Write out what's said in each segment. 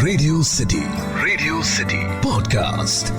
Radio City podcast.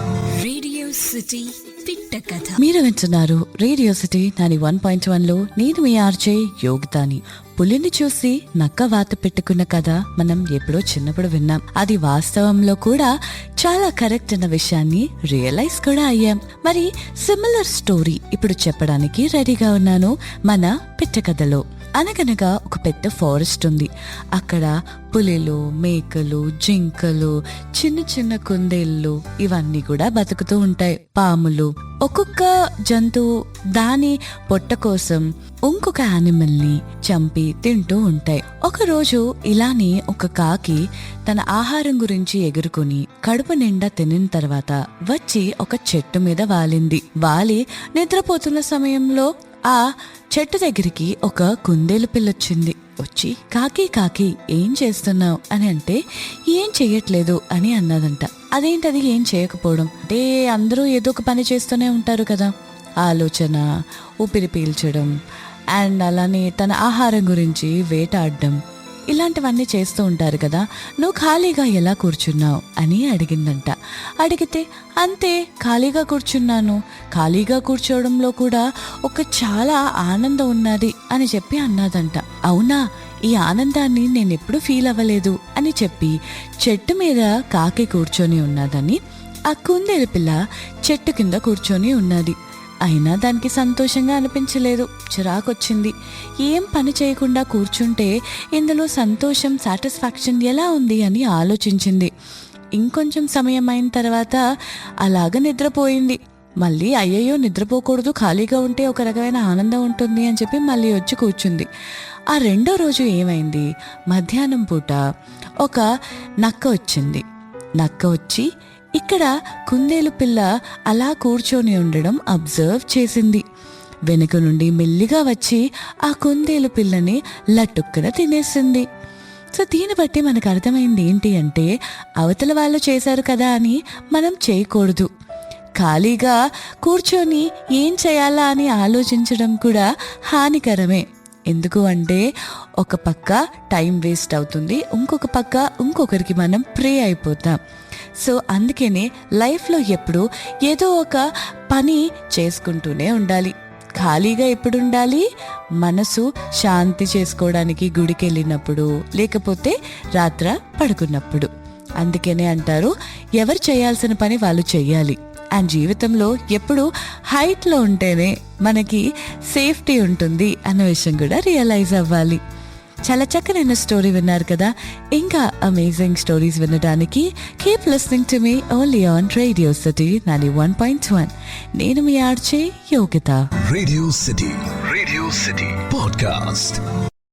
Radio city పిట్ట కథ. మీరు వింటున్నారు రేడియో సిటీ 91.1లో. నేను మీ ఆర్జే యోగితాని. పులిని చూసి నక్క వాత పెట్టుకున్న కథ మనం ఎప్పుడో చిన్నప్పుడు విన్నాం. అది వాస్తవంలో కూడా చాలా కరెక్ట్ అన్న విషయాన్ని రియలైజ్ కూడా అయ్యాం. మరి సిమిలర్ స్టోరీ ఇప్పుడు చెప్పడానికి రెడీగా ఉన్నాను మన పిట్ట కథలో. అనగనగా ఒక పెద్ద ఫారెస్ట్ ఉంది. అక్కడ పులిలు, మేకలు, జింకలు, చిన్న చిన్న కుందేళ్ళు ఇవన్నీ కూడా బతుకుతూ ఉంటాయి. పాములు, ఒక్కొక్క జంతువు దాని పొట్ట కోసం ఇంకొక యానిమల్ ని చంపి తింటూ ఉంటాయి. ఒకరోజు ఇలానే ఒక కాకి తన ఆహారం గురించి ఎగురుకుని కడుపు నిండా తినిన తర్వాత వచ్చి ఒక చెట్టు మీద వాలింది. వాలి నిద్రపోతున్న సమయంలో ఆ చెట్టు దగ్గరికి ఒక కుందేలు పిల్లొచ్చింది. వచ్చి కాకి కాకి ఏం చేస్తున్నావు అని అంటే, ఏం చెయ్యట్లేదు అని అన్నదంట. అదేంటది ఏం చేయకపోవడం అంటే, అందరూ ఏదో ఒక పని చేస్తూనే ఉంటారు కదా, ఆలోచన, ఊపిరి పీల్చడం అండ్ అలానే తన ఆహారం గురించి వేటాడడం, ఇలాంటివన్నీ చేస్తూ ఉంటారు కదా. నువ్వు ఖాళీగా ఎలా కూర్చున్నావు అని అడిగిందంట. అడిగితే అంతే, ఖాళీగా కూర్చున్నాను, ఖాళీగా కూర్చోవడంలో కూడా ఒక చాలా ఆనందం ఉన్నది అని చెప్పి అన్నదంట. అవునా, ఈ ఆనందాన్ని నేను ఎప్పుడు ఫీల్ అవ్వలేదు అని చెప్పి చెట్టు మీద కాకి కూర్చొని ఉన్నదని ఆ కుందేలు పిల్ల చెట్టు కింద కూర్చొని ఉన్నది. అయినా దానికి సంతోషంగా అనిపించలేదు, చిరాకొచ్చింది. ఏం పని చేయకుండా కూర్చుంటే ఇందులో సంతోషం, సాటిస్ఫాక్షన్ ఎలా ఉంది అని ఆలోచించింది. ఇంకొంచెం సమయం అయిన తర్వాత అలాగ నిద్రపోయింది. మళ్ళీ అయ్యయ్యో నిద్రపోకూడదు, ఖాళీగా ఉంటే ఒక రకమైన ఆనందం ఉంటుంది అని చెప్పి మళ్ళీ వచ్చి కూర్చుంది. ఆ రెండో రోజు ఏమైంది, మధ్యాహ్నం పూట ఒక నక్క వచ్చింది. నక్క వచ్చి ఇక్కడ కుందేలు పిల్ల అలా కూర్చొని ఉండడం అబ్జర్వ్ చేసింది. వెనుక నుండి మెల్లిగా వచ్చి ఆ కుందేలు పిల్లని లట్టుక్కన తినేసింది. సో దీన్ని బట్టి మనకు అర్థమైంది ఏంటి అంటే, అవతల వాళ్ళు చేశారు కదా అని మనం చేయకూడదు. ఖాళీగా కూర్చొని ఏం చేయాలా అని ఆలోచించడం కూడా హానికరమే. ఎందుకు అంటే, ఒక పక్క టైం వేస్ట్ అవుతుంది, ఇంకొక పక్క ఇంకొకరికి మనం ప్రే అయిపోతాం. సో అందుకనే లైఫ్లో ఎప్పుడు ఏదో ఒక పని చేసుకుంటూనే ఉండాలి. ఖాళీగా ఎప్పుడు ఉండాలి, మనసు శాంతి చేసుకోవడానికి గుడికి వెళ్ళినప్పుడు, లేకపోతే రాత్ర పడుకున్నప్పుడు. అందుకనే అంటారు, ఎవరు చేయాల్సిన పని వాళ్ళు చెయ్యాలి. అండ్ జీవితంలో ఎప్పుడు హైట్లో ఉంటేనే మనకి సేఫ్టీ ఉంటుంది అన్న విషయం కూడా రియలైజ్ అవ్వాలి. చాలా చక్కనైన స్టోరీ విన్నారు కదా. ఇంకా అమేజింగ్ స్టోరీస్ వినడానికి కీప్ లిస్నింగ్ టు మీ ఓన్లీ ఆన్ రేడియో సిటీ 91.1. నేను మీ RJ Yogitha. Radio City podcast.